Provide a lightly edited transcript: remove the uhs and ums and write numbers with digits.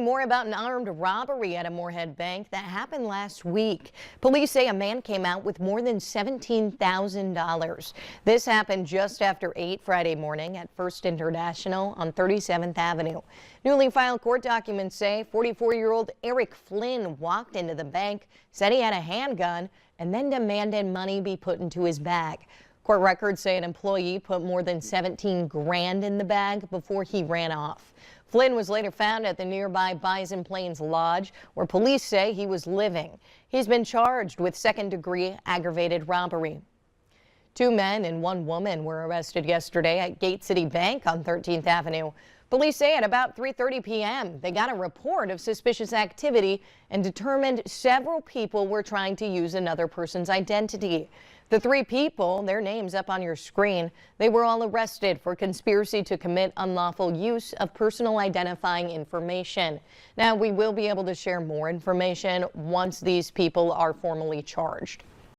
More about an armed robbery at a Moorhead bank that happened last week. Police say a man came out with more than $17,000. This happened just after 8 Friday morning at First International on 37th Avenue. Newly filed court documents say 44-year-old Eric Flynn walked into the bank, said he had a handgun, and then demanded money be put into his bag. Court records say an employee put more than 17 grand in the bag before he ran off. Flynn was later found at the nearby Bison Plains Lodge, where police say he was living. He's been charged with second-degree aggravated robbery. 2 men and 1 woman were arrested yesterday at Gate City Bank on 13th Avenue. Police say at about 3:30 p.m. they got a report of suspicious activity and determined several people were trying to use another person's identity. The 3 people, their names up on your screen, they were all arrested for conspiracy to commit unlawful use of personal identifying information. Now, we will be able to share more information once these people are formally charged.